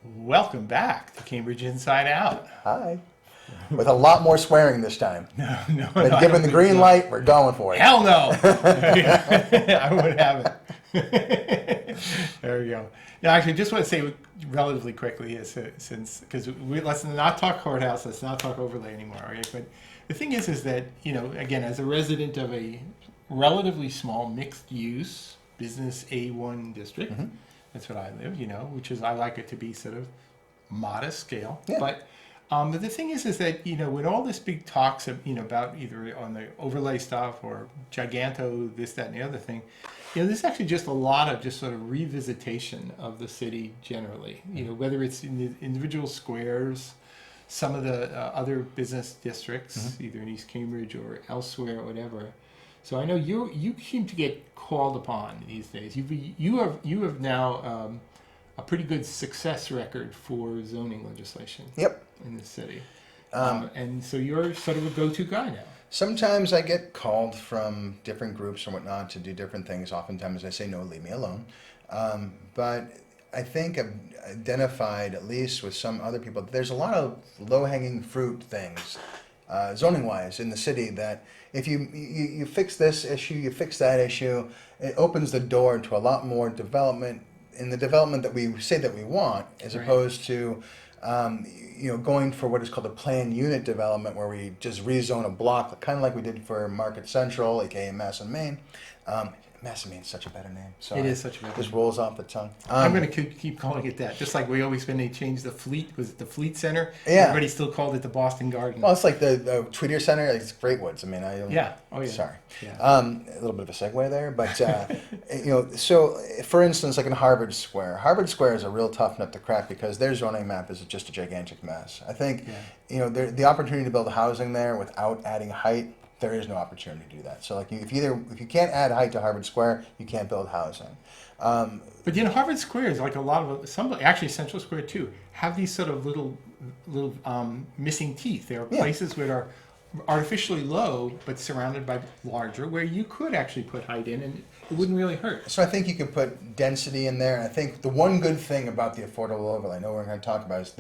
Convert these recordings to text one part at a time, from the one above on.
Welcome back to Cambridge Inside Out. Hi. With a lot more swearing this time. No, But I given don't the think green so. light, we're going for it. Hell no! I would have it. There we go. Now, actually, just want to say relatively quickly, since because let's not talk courthouse, let's not talk overlay anymore, right? But the thing is that again, as a resident of a relatively small mixed-use business A1 district, that's what I live, which is I like it to be sort of modest scale, Yeah. But the thing is that with all this big talks of about either on the overlay stuff or giganto this that and the other thing, there's actually just a lot of just sort of revisitation of the city generally. Whether it's in the individual squares, some of the other business districts, either in East Cambridge or elsewhere or whatever. So I know you seem to get called upon these days. You have now a pretty good success record for zoning legislation. Yep. In the city. And so you're sort of a go-to guy now. Sometimes I get called from different groups or whatnot to do different things. Oftentimes I say, no, leave me alone. But I think I've identified, at least with some other people, that there's a lot of low-hanging fruit things, zoning-wise, in the city that if you fix this issue, you fix that issue, it opens the door to a lot more development in the development that we say that we want, as Right. opposed to going for what is called a planned unit development, where we just rezone a block, kind of like we did for Market Central, aka Mass and Main. Mass and Main is such a better name. So It is such a better just name. rolls off the tongue. I'm going to keep calling it that. Just like we always, when they changed the Fleet, was it the Fleet Center? Yeah. Everybody still called it the Boston Garden. Well, it's like the Tweeter Center. It's Great Woods. I mean, I don't. Yeah. Oh, yeah. Sorry. Yeah. A little bit of a segue there, but so for instance, like in Harvard Square is a real tough nut to crack because their zoning map is just a gigantic mess. I think, the opportunity to build housing there without adding height, there is no opportunity to do that. So like if you can't add height to Harvard Square, you can't build housing. But Harvard Square is like a lot of actually Central Square too have these sort of little missing teeth. There are places where are artificially low but surrounded by larger, where you could actually put height in and it wouldn't really hurt. So I think you can put density in there. I think the one good thing about the affordable overlay, I know we're going to talk about, is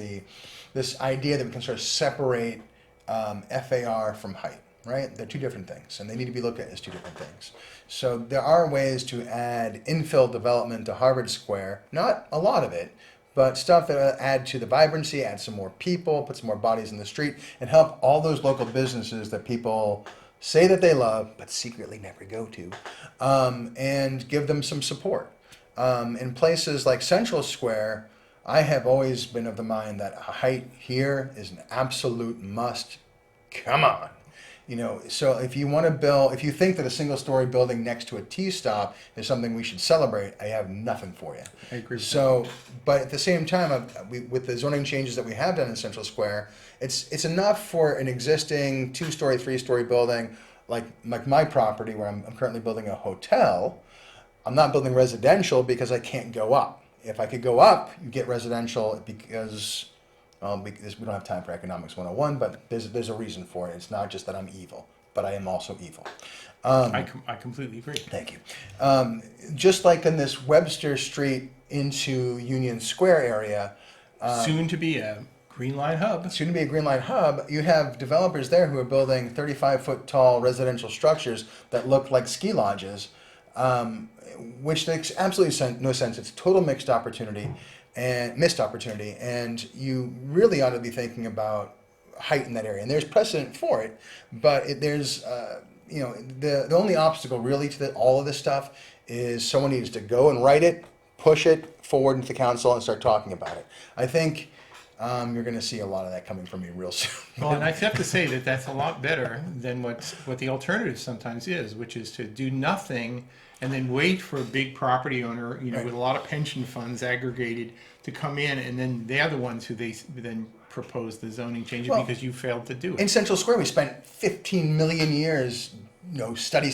this idea that we can sort of separate FAR from height. Right? They're two different things, and they need to be looked at as two different things. So there are ways to add infill development to Harvard Square, not a lot of it, but stuff that add to the vibrancy, add some more people, put some more bodies in the street, and help all those local businesses that people say that they love, but secretly never go to, and give them some support. In places like Central Square, I have always been of the mind that height here is an absolute must. Come on. So if you want to build, if you think that a single-story building next to a T-stop is something we should celebrate, I have nothing for you. I agree with So, but at the same time, with the zoning changes that we have done in Central Square, it's enough for an existing 2-story, 3-story building, like my property where I'm currently building a hotel. I'm not building residential because I can't go up. If I could go up, you get residential because we don't have time for economics 101, but there's a reason for it. It's not just that I'm evil, but I am also evil. I completely agree. Thank you. Just like in this Webster Street into Union Square area, Soon to be a Green Line hub. soon to be a Green Line hub, you have developers there who are building 35-foot tall residential structures that look like ski lodges, which makes absolutely no sense. It's total missed opportunity, and you really ought to be thinking about height in that area. And there's precedent for it, but the only obstacle really to all of this stuff is someone needs to go and write it, push it forward into the council, and start talking about it. I think you're going to see a lot of that coming from me real soon. Well, and I have to say that that's a lot better than what the alternative sometimes is, which is to do nothing and then wait for a big property owner, Right. with a lot of pension funds aggregated to come in, and then they're the ones who they then propose the zoning change Well, because you failed to do it. In Central Square, we spent 15 million years, study.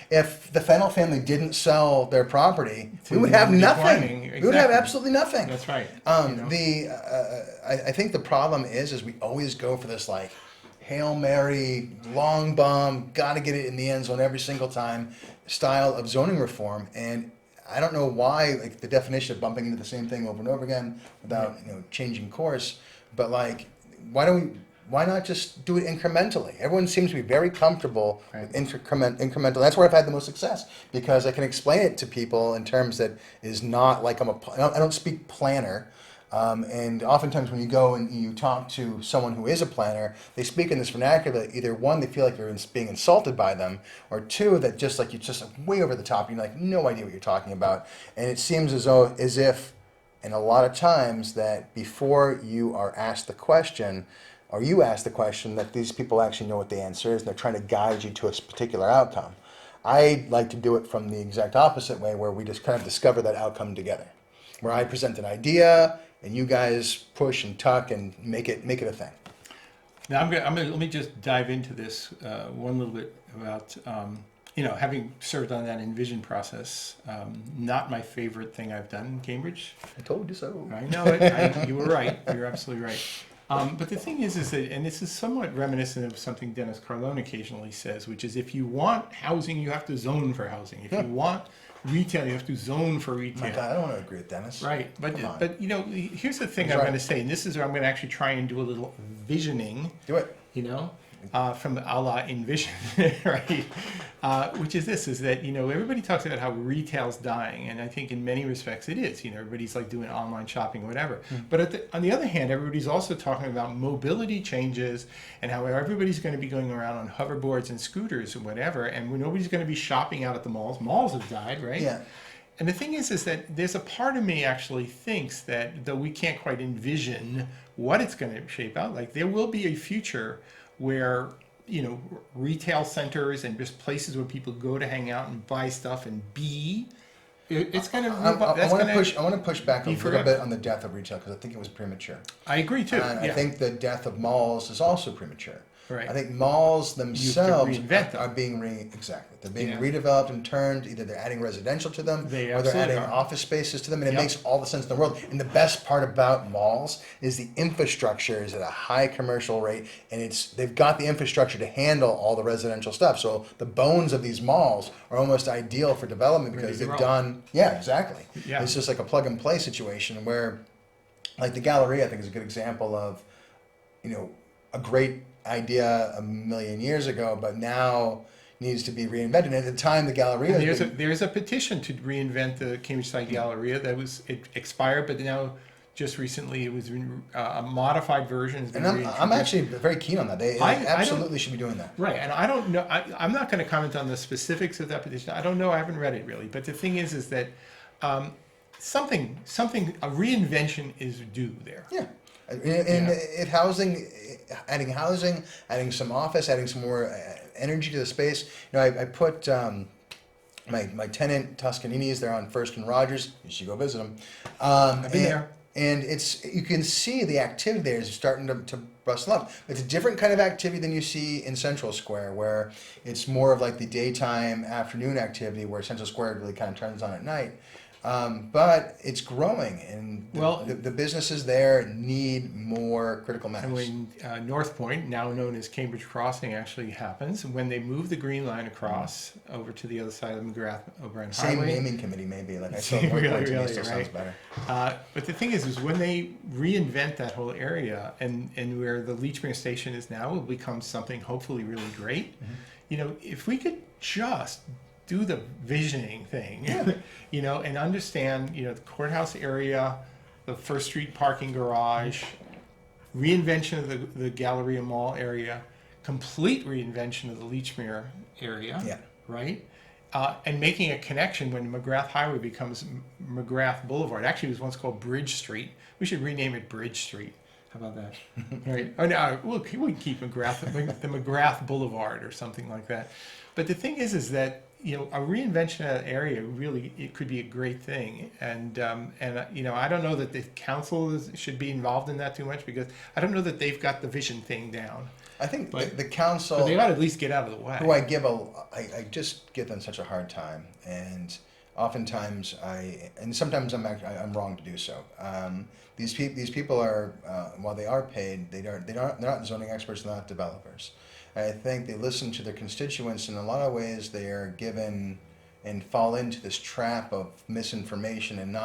If the Fennell family didn't sell their property, we would have declining, nothing. We would have exactly. absolutely nothing. That's right. I think the problem is we always go for this like Hail Mary, long bomb, got to get it in the end zone every single time style of zoning reform, and I don't know why, like, the definition of bumping into the same thing over and over again without, changing course, but like, why not just do it incrementally? Everyone seems to be very comfortable with incremental. That's where I've had the most success, because I can explain it to people in terms that is not like I don't speak planner. And oftentimes when you go and you talk to someone who is a planner, they speak in this vernacular that either one, they feel like you're being insulted by them, or two, that just like you're just way over the top. You're like, no idea what you're talking about. And it seems as if, and a lot of times, that before you are asked the question, or you ask the question, that these people actually know what the answer is, and they're trying to guide you to a particular outcome. I like to do it from the exact opposite way, where we just kind of discover that outcome together, where I present an idea and you guys push and tuck and make it a thing. Now let me just dive into this one little bit about having served on that Envision process. Not my favorite thing I've done in Cambridge. I told you so. I know it. You were right. You're absolutely right. But the thing is that, and this is somewhat reminiscent of something Dennis Carlone occasionally says, which is, if you want housing, you have to zone for housing. If you want retail, you have to zone for retail. My God, I don't want to agree with Dennis. Right, but here's the thing I'm going to say, and this is where I'm going to actually try and do a little visioning. Do it. From a la Envision, right? Which is this: is that everybody talks about how retail's dying, and I think in many respects it is. Everybody's like doing online shopping or whatever. But on the other hand, everybody's also talking about mobility changes and how everybody's going to be going around on hoverboards and scooters and whatever, and nobody's going to be shopping out at the malls. Malls have died, right? Yeah. And the thing is that there's a part of me actually thinks that, though we can't quite envision what it's going to shape out like, there will be a future where retail centers and just places where people go to hang out and buy stuff and it's going to I want to push back a little bit on the death of retail, because I think it was premature. I agree too. And I think the death of malls is also premature. Right. I think malls themselves are being They're being redeveloped and turned. Either they're adding residential to them, or they're adding office spaces to them, and it makes all the sense in the world. And the best part about malls is the infrastructure is at a high commercial rate, and they've got the infrastructure to handle all the residential stuff. So the bones of these malls are almost ideal for development, because they've done. Yeah, exactly. Yeah. It's just like a plug and play situation where, like the Galleria, I think is a good example of, a great idea a million years ago, but now needs to be reinvented. At the time, the Galleria. There's a petition to reinvent the Cambridge Side Galleria it expired, but now just recently it was a modified version. And I'm actually very keen on that. They absolutely should be doing that. Right, and I don't know. I'm not going to comment on the specifics of that petition. I don't know. I haven't read it really, but the thing is that a reinvention is due there. Yeah. If adding housing, adding some office, adding some more energy to the space. I put my tenant Toscanini's there on First and Rogers. You should go visit them. I've been there. And you can see the activity there is starting to rustle up. It's a different kind of activity than you see in Central Square, where it's more of like the daytime, afternoon activity, where Central Square really kind of turns on at night. But it's growing, and the businesses there need more critical mass. And when North Point, now known as Cambridge Crossing, actually happens, when they move the Green Line across over to the other side of the McGrath O'Brien Highway. Same naming committee, maybe. Like I thought North Point to me still sounds better. But the thing is when they reinvent that whole area, and where the Leechmere Station is now will become something hopefully really great. If we could just do the visioning thing, and understand, the courthouse area, the First Street parking garage, reinvention of the Galleria Mall area, complete reinvention of the Leechmere area, right? And making a connection when McGrath Highway becomes McGrath Boulevard. Actually, it was once called Bridge Street. We should rename it Bridge Street. How about that? Right? Oh, no, we can keep McGrath, the McGrath Boulevard or something like that. But the thing is that a reinvention of that area really, it could be a great thing, and I don't know that the council should be involved in that too much, because I don't know that they've got the vision thing down. I think the council. But they ought to at least get out of the way. Who I just give them such a hard time, and oftentimes sometimes I'm wrong to do so. These people are while they are paid, they're not zoning experts, they're not developers. I think they listen to their constituents. In a lot of ways, they are given and fall into this trap of misinformation and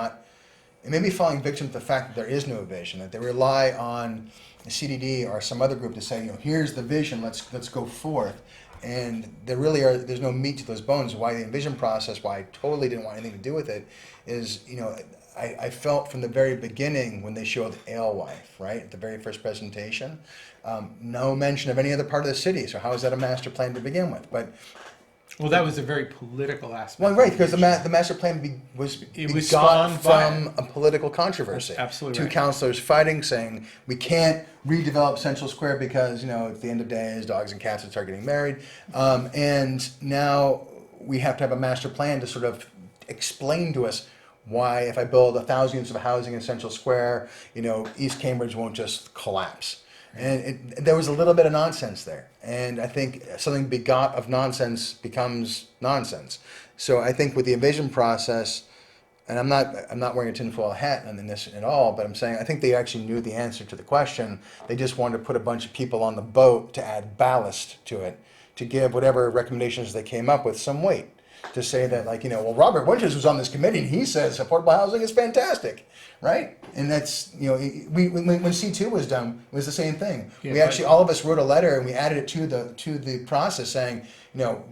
maybe falling victim to the fact that there is no vision, that they rely on the CDD or some other group to say, here's the vision, let's go forth. And there's no meat to those bones. Why the envision process, why I totally didn't want anything to do with it, is, I felt from the very beginning when they showed Alewife, right, at the very first presentation, no mention of any other part of the city. So how is that a master plan to begin with? But well, that was a very political aspect. well, right, because the master plan was begot from a political controversy. Absolutely Two right. councilors fighting, saying we can't redevelop Central Square because at the end of days, dogs and cats would start getting married, and now we have to have a master plan to sort of explain to us why, if I build 1,000 units of housing in Central Square, East Cambridge won't just collapse. And there was a little bit of nonsense there. And I think something begot of nonsense becomes nonsense. So I think with the envision process, and I'm not wearing a tinfoil hat in this at all, but I'm saying I think they actually knew the answer to the question. They just wanted to put a bunch of people on the boat to add ballast to it, to give whatever recommendations they came up with some weight. To say that, well, Robert Winters was on this committee and he says affordable housing is fantastic, right? And that's, when C2 was done, it was the same thing. Yeah, we actually, all of us wrote a letter and we added it to the process saying,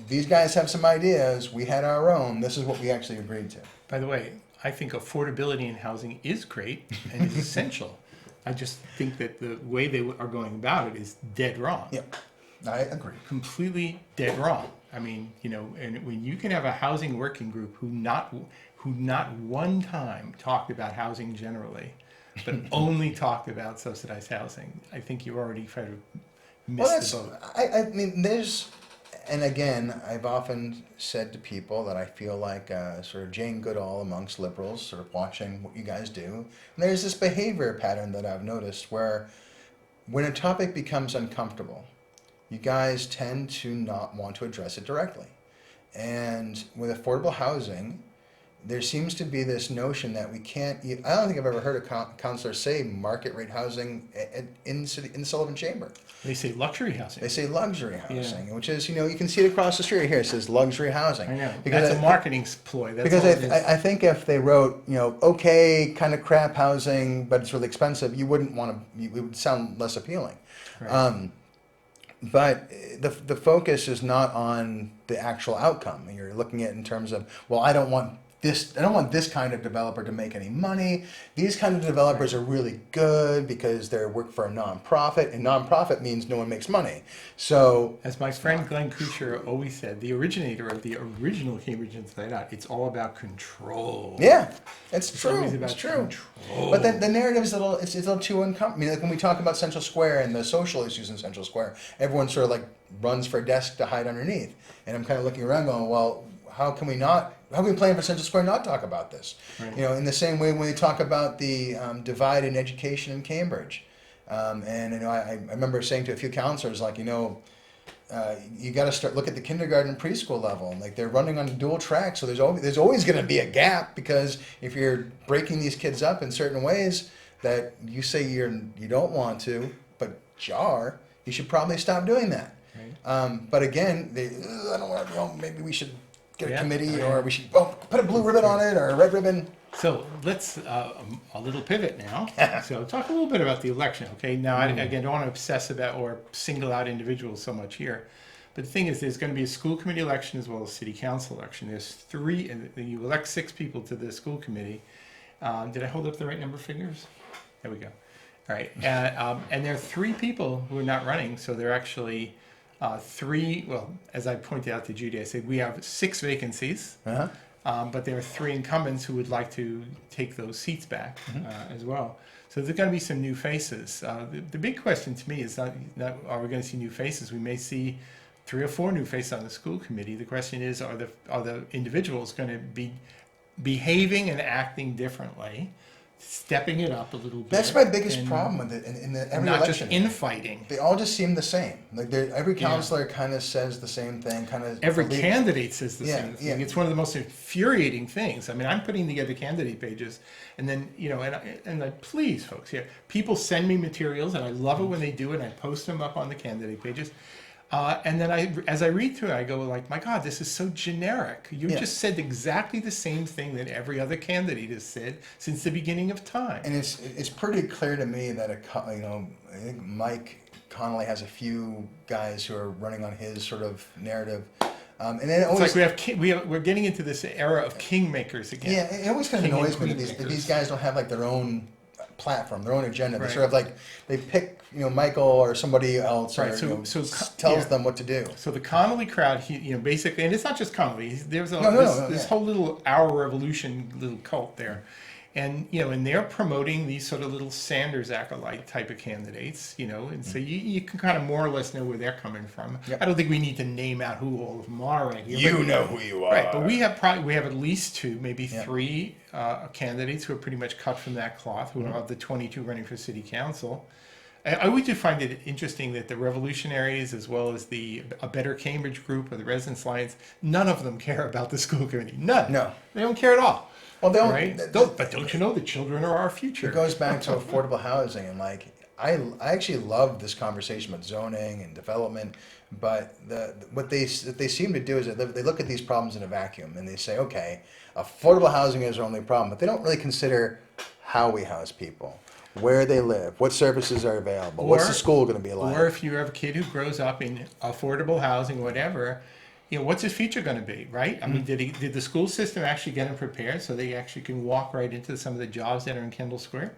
these guys have some ideas, we had our own, this is what we actually agreed to. By the way, I think affordability in housing is great and is essential. I just think that the way they are going about it is dead wrong. Yep, I agree. Completely dead wrong. I mean, and when you can have a housing working group who not one time talked about housing generally, but only talked about subsidized housing, I think you already kind of missed the boat. I mean, and again, I've often said to people that I feel like sort of Jane Goodall amongst liberals, sort of watching what you guys do. And there's this behavior pattern that I've noticed where when a topic becomes uncomfortable, you guys tend to not want to address it directly. And with affordable housing, there seems to be this notion that we can't, I don't think I've ever heard a councillor say market rate housing in Sullivan Chamber. They say luxury housing. They say luxury housing, which is, you can see it across the street here. It says luxury housing. I know. Because That's a marketing ploy. That's because all it is. I think if they wrote, okay, kind of crap housing, but it's really expensive, you wouldn't want to, it would sound less appealing. Right. But the focus is not on the actual outcome. You're looking at it in terms of, well, I don't want this kind of developer to make any money. These kind of developers are really good because they work for a nonprofit, and nonprofit means no one makes money. So, as my friend Glenn Kuchar always said, the originator of the original Cambridge InsideOut, it's all about control. Yeah, it's true. Always about It's true. control. But then the narrative is a little too uncomfortable. I mean, like when we talk about Central Square and the social issues in Central Square, everyone sort of runs for a desk to hide underneath. And I'm kind of looking around going, well, how can we plan for Central Square not talk about this? Right. In the same way when we talk about the divide in education in Cambridge. And I remember saying to a few counselors, you got to start look at the kindergarten and preschool level. They're running on dual track, so there's always going to be a gap, because if you're breaking these kids up in certain ways that you say you don't want to, but jar, you should probably stop doing that. Right. But again, I don't want. Maybe we should get a committee, or we should put a blue ribbon on it or a red ribbon. So let's a little pivot now. So talk a little bit about the election. Okay, now I don't want to obsess about or single out individuals so much here, but the thing is, there's going to be a school committee election as well as city council election. There's 3, and you elect 6 people to the school committee. Did I hold up the right number of fingers? There we go. All right, and there are 3 people who are not running, so they're actually 3. Well, as I pointed out to Judy, I said we have 6 vacancies. Uh-huh. But there are 3 incumbents who would like to take those seats back as well. So there's going to be some new faces. The big question to me is not are we going to see new faces? We may see 3 or 4 new faces on the school committee. The question is, are the individuals going to be behaving and acting differently, stepping it up a little bit? That's my biggest problem with it. Every not election, just infighting. they all just seem the same. Every counselor kind of says the same thing. Every candidate says the Yeah, same thing. yeah. It's one of the most infuriating things. I mean, I'm putting together candidate pages, and then please, folks, here, people send me materials, and I love it when they do it. And I post them up on the candidate pages. And then as I read through it, I go like, my God, this is so generic. You Yeah. just said exactly the same thing that every other candidate has said since the beginning of time. And it's pretty clear to me that I think Mike Connolly has a few guys who are running on his sort of narrative, and then it It's always like we're getting into this era of kingmakers again. yeah, it always kind of King and annoys me that queen these makers. guys don't have like their own platform, their own agenda. They Right. sort of like they pick Michael or somebody else, Right, or tells yeah. them what to do. So the Connolly crowd, basically, and it's not just Connolly. There's this yeah. whole little Our Revolution little cult there, and and they're promoting these sort of little Sanders acolyte type of candidates, and so you can kind of more or less know where they're coming from. Yep. I don't think we need to name out who all of them are right here. You but- know who you are, Right, but we have at least two, maybe Yeah. three candidates who are pretty much cut from that cloth, who are of the 22 running for city council. I always do find it interesting that the revolutionaries, as well as a Better Cambridge group or the Residents Alliance, none of them care about the school committee. None. No. They don't care at all. Well, they don't. Right? But don't you know the children are our future? It goes back to affordable housing, and like I actually love this conversation about zoning and development, but what they seem to do is that they look at these problems in a vacuum and they say, okay, affordable housing is our only problem, but they don't really consider how we house people, where they live, what services are available, what's the school going to be like. Or if you have a kid who grows up in affordable housing, whatever, what's his future going to be, right? I mean, did the school system actually get him prepared so they actually can walk right into some of the jobs that are in Kendall Square?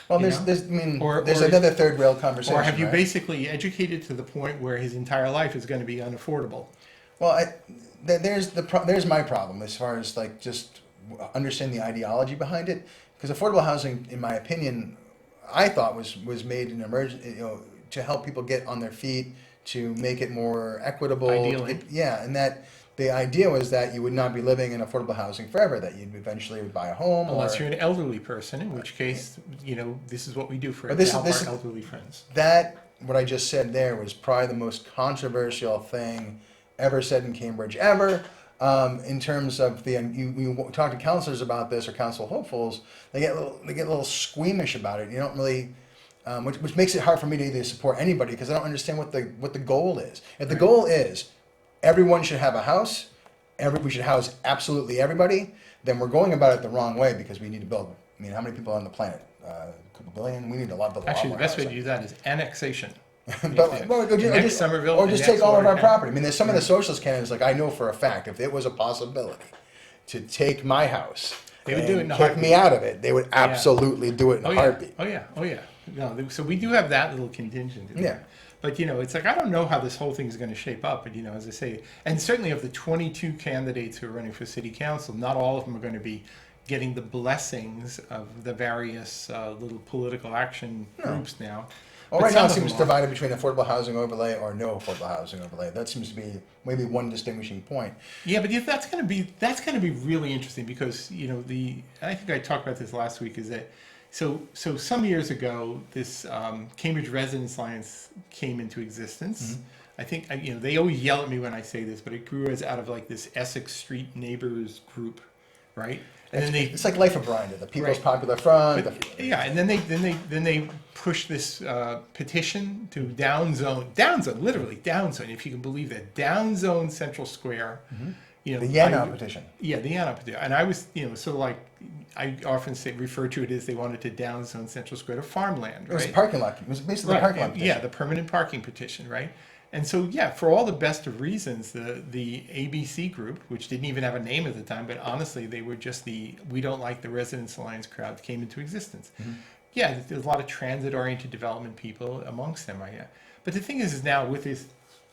Well, you there's Or another third rail conversation. Or have you right? basically educated to the point where his entire life is going to be unaffordable? Well, there's my problem as far as like just understanding the ideology behind it, because affordable housing, in my opinion, I thought was made an emergent, to help people get on their feet, to make it more equitable. Ideally. And that the idea was that you would not be living in affordable housing forever, that you'd eventually buy a home. Unless you're an elderly person, in which case, this is what we do to help our elderly friends. That, what I just said there, was probably the most controversial thing ever said in Cambridge ever. In terms of you talk to counselors about this, or council hopefuls, they get a little squeamish about it. You don't really, which makes it hard for me to either support anybody, because I don't understand what the goal is. If the goal is everyone should have a house, we should house absolutely everybody, then we're going about it the wrong way, because we need to build. I mean, how many people are on the planet? A couple billion. We need a lot. Actually, the best way to do that is annexation. Or just take all of our property. I mean, there's some of the socialist candidates, like I know for a fact, if it was a possibility to take my house, they would do it in a kick heartbeat. me out of it, they would absolutely do it in a heartbeat. Oh yeah. No, so we do have that little contingent. Yeah. But it's like I don't know how this whole thing is going to shape up. But as I say, and certainly of the 22 candidates who are running for city council, not all of them are going to be getting the blessings of the various little political action groups now. Well, But right now some it of them seems are. divided between affordable housing overlay or no affordable housing overlay. That seems to be maybe one distinguishing point. Yeah, but that's going to be really interesting, because I think I talked about this last week, is that so some years ago this Cambridge Residents Alliance came into existence. I think they always yell at me when I say this, but it grew as out of like this Essex Street neighbors group, right? And then It's like Life of Brian, the People's Right. Popular Front. And then they pushed this petition to literally downzone, if you can believe that, downzone Central Square. the Yanow petition. Yeah, the Yanow petition. And I was, sort of like, I often refer to it as they wanted to downzone Central Square to farmland, right? It was a parking lot. It was basically a parking lot petition. Yeah, the permanent parking petition, right? And so, for all the best of reasons, the ABC group, which didn't even have a name at the time, but honestly, they were just we don't like the Residents Alliance crowd, came into existence. Yeah, there's a lot of transit-oriented development people amongst them. But the thing is now with this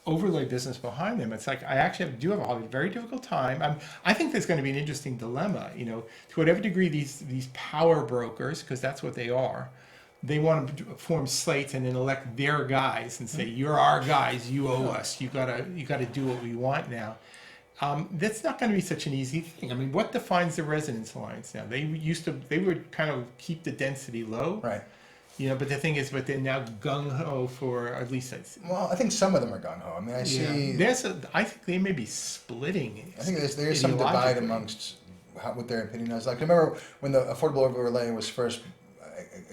overlay business behind them, it's like I actually do have a very difficult time. I think there's going to be an interesting dilemma, to whatever degree these power brokers, because that's what they are, they want to form slates and then elect their guys and say, you're our guys, you owe us, you gotta do what we want now. That's not going to be such an easy thing. I mean, what defines the Residents Alliance now? They would kind of keep the density low, Right. But the thing is, they're now gung ho for at least. Well, I think some of them are gung ho. I mean, I see. I think they may be splitting. I think there is some divide amongst what their opinion is. Like, I remember when the affordable overlay was first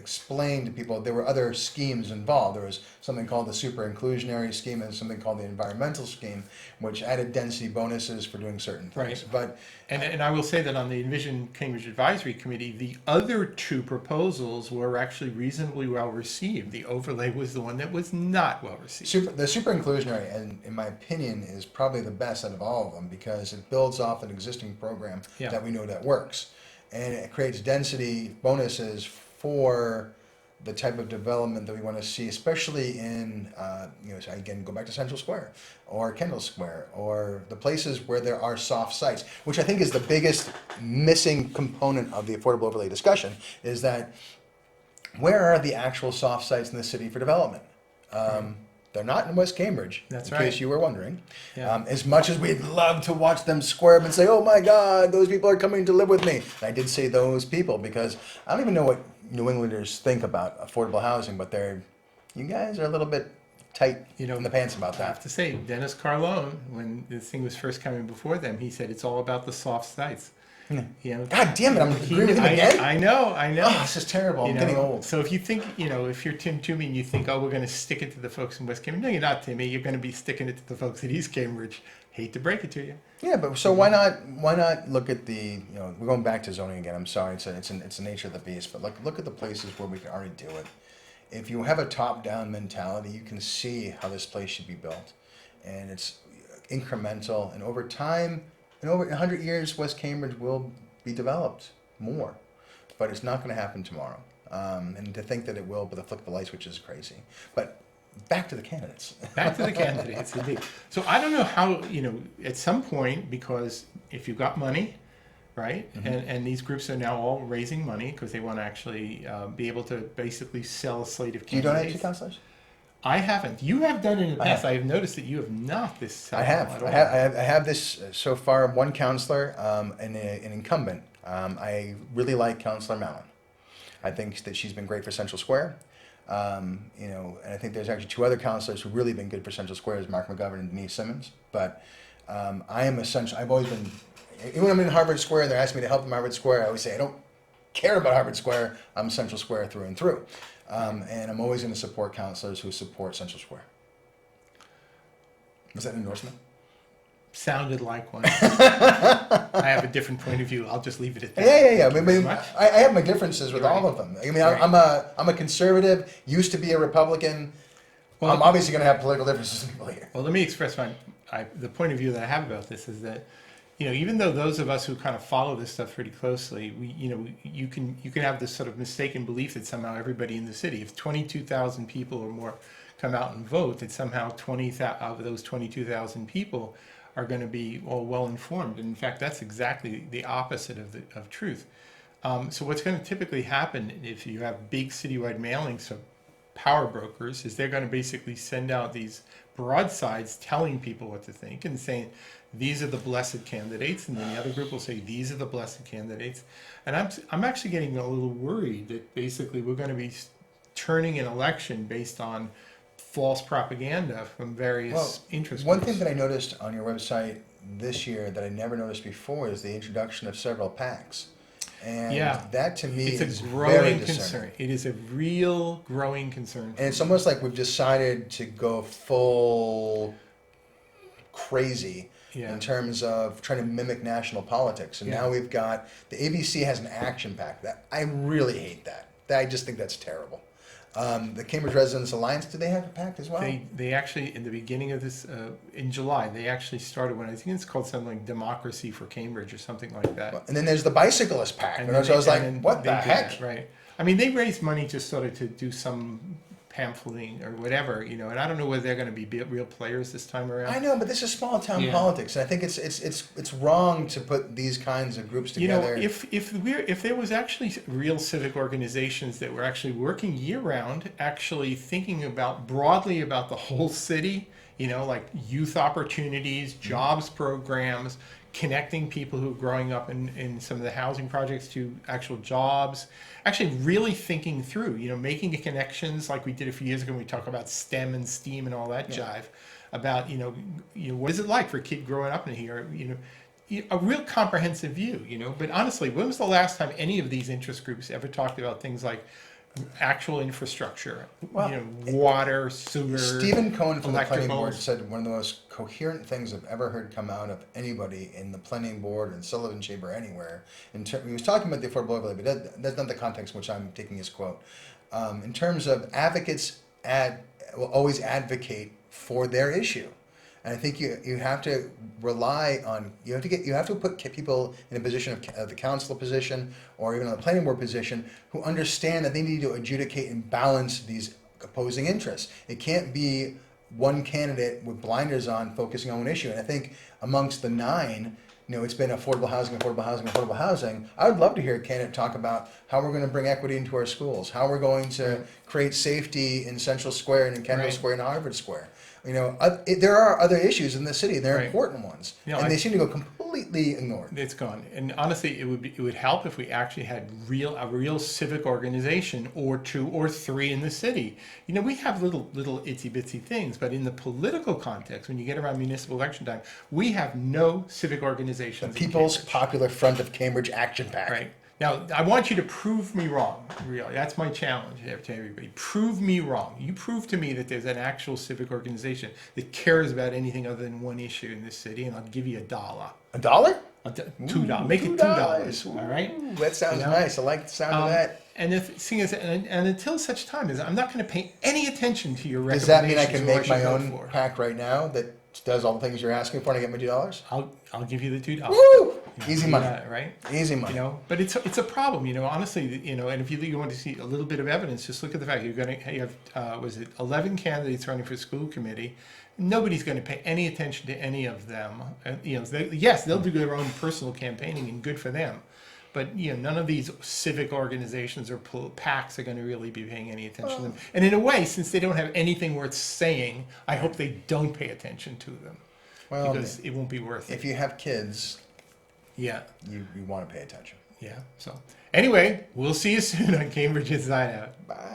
explain to people there were other schemes involved. There was something called the super inclusionary scheme and something called the environmental scheme, which added density bonuses for doing certain things. Right. But And I will say that on the Envision Cambridge Advisory Committee, the other two proposals were actually reasonably well received. The overlay was the one that was not well received. the super inclusionary, and in my opinion, is probably the best out of all of them because it builds off an existing program Yeah. that we know that works, and it creates density bonuses for the type of development that we want to see, especially in, so again, go back to Central Square or Kendall Square or the places where there are soft sites, which I think is the biggest missing component of the affordable overlay discussion, is that where are the actual soft sites in the city for development? They're not in West Cambridge, That's in right. case you were wondering. Yeah. As much as we'd love to watch them squirm and say, oh my God, those people are coming to live with me. And I did say those people because I don't even know what New Englanders think about affordable housing, but you guys are a little bit tight in the pants about I have that. to say, Dennis Carlone, when this thing was first coming before them, he said it's all about the soft sites. God damn it, I'm agreeing with him again? I know. Oh, this is terrible. I'm getting old. So if you think, if you're Tim Toomey and you think, oh, we're going to stick it to the folks in West Cambridge. No, you're not, Timmy. You're going to be sticking it to the folks at East Cambridge. Hate to break it to you. Yeah, but so why not look at the, we're going back to zoning again. I'm sorry, it's the nature of the beast, but look at the places where we can already do it. If you have a top-down mentality, you can see how this place should be built, and it's incremental. And over time, in over 100 years, West Cambridge will be developed more, but it's not going to happen tomorrow. And to think that it will, with a flick of the light switch, is crazy. But back to the candidates. Back to the candidates, indeed. So I don't know how, at some point, because if you've got money, right, and these groups are now all raising money because they want to actually be able to basically sell a slate of Do you candidates. donate to counselors? I haven't. You have done it in the past. I have noticed that you have not this. I have. I have this so far. One counselor and an incumbent. I really like Counselor Mallon. I think that she's been great for Central Square. And I think there's actually two other counselors who've really been good for Central Square, is Mark McGovern and Denise Simmons. But I am essentially, I've always been, even when I'm in Harvard Square and they're asking me to help them Harvard Square, I always say I don't care about Harvard Square. I'm Central Square through and through. And I'm always going to support counselors who support Central Square. Was that an endorsement? Sounded like one. I have a different point of view. I'll just leave it at that. Yeah. I Thank mean, you so much. I have my differences with all of them. I mean, Right. I'm a conservative, used to be a Republican. Well, I'm obviously going to have political differences with people here. Well, let me express the point of view that I have about this is that, even though those of us who kind of follow this stuff pretty closely, you can have this sort of mistaken belief that somehow everybody in the city, if 22,000 people or more come out and vote, that somehow 20,000 of those 22,000 people are going to be all well informed. And in fact, that's exactly the opposite of truth. So what's going to typically happen if you have big citywide mailings of power brokers is they're going to basically send out these broadsides telling people what to think and saying, these are the blessed candidates, and then the other group will say, these are the blessed candidates. And I'm actually getting a little worried that basically we're going to be turning an election based on false propaganda from various interest One groups. thing that I noticed on your website this year that I never noticed before is the introduction of several PACs. And that to me it's is a very growing discerning. concern. It is a real growing concern. And it's almost like we've decided to go full crazy in terms of trying to mimic national politics. And now we've got, the ABC has an action pack. That I really hate that. I just think that's terrible. The Cambridge Residents Alliance, do they have a pact as well? They actually, in the beginning of this, in July, they actually started one. I think it's called something like Democracy for Cambridge or something like that. And then there's the Bicyclist Pact. And And then so I was they- like, and then what they the did heck? that, right. I mean, they raised money just sort of to do some pamphleting or whatever, and I don't know whether they're going to be real players this time around. I know, but this is small town politics, and I think it's wrong to put these kinds of groups together. If there was actually real civic organizations that were actually working year round, actually thinking broadly about the whole city, like youth opportunities, jobs programs, connecting people who are growing up in some of the housing projects to actual jobs, actually really thinking through, making the connections like we did a few years ago when we talked about STEM and STEAM and all that jive, about, what is it like for a kid growing up in here, a real comprehensive view, but honestly, when was the last time any of these interest groups ever talked about things like actual infrastructure, Well, water, sewer, Stephen Cohen from the planning board electricals. said one of the most coherent things I've ever heard come out of anybody in the planning board and Sullivan Chamber anywhere. He was talking about the affordable overlay, but that's not the context in which I'm taking his quote. In terms of advocates, will always advocate for their issue. And I think you have to rely on you have to put people in a position of the council position or even on the planning board position who understand that they need to adjudicate and balance these opposing interests. It can't be one candidate with blinders on focusing on one issue. And I think amongst the 9, it's been affordable housing, affordable housing, affordable housing. I would love to hear a candidate talk about how we're going to bring equity into our schools, how we're going to create safety in Central Square and in Kendall Right. Square and Harvard Square. There are other issues in the city. They're Right. important ones, and they seem to go completely ignored. It's gone. And honestly, it would help if we actually had a real civic organization or 2 or 3 in the city. We have little itsy bitsy things, but in the political context, when you get around municipal election time, we have no civic organizations. The People's Popular Front of Cambridge Action Pack. Right. Now, I want you to prove me wrong, really. That's my challenge here to everybody. Prove me wrong. You prove to me that there's an actual civic organization that cares about anything other than one issue in this city, and I'll give you $1. $1? $2. Make it $2. All right? Ooh, that sounds nice. I like the sound of that. And the thing is, and until such time as I'm not going to pay any attention to your Does that recommendations. mean I can make my who own should vote for. pack right now that does all the things you're asking for and I get my $2? I'll give you the $2. Woo! Easy money. Yeah, right? Easy money. But it's a problem, honestly, and if you want to see a little bit of evidence, just look at the fact you have, was it 11 candidates running for school committee. Nobody's going to pay any attention to any of them. Yes, they'll do their own personal campaigning and good for them. But none of these civic organizations or PACs are going to really be paying any attention to them. And in a way, since they don't have anything worth saying, I hope they don't pay attention to them. Well, because it won't be worth it. if you have kids, Yeah. you want to pay attention. Yeah. So anyway, we'll see you soon on Cambridge Inside Out. Bye.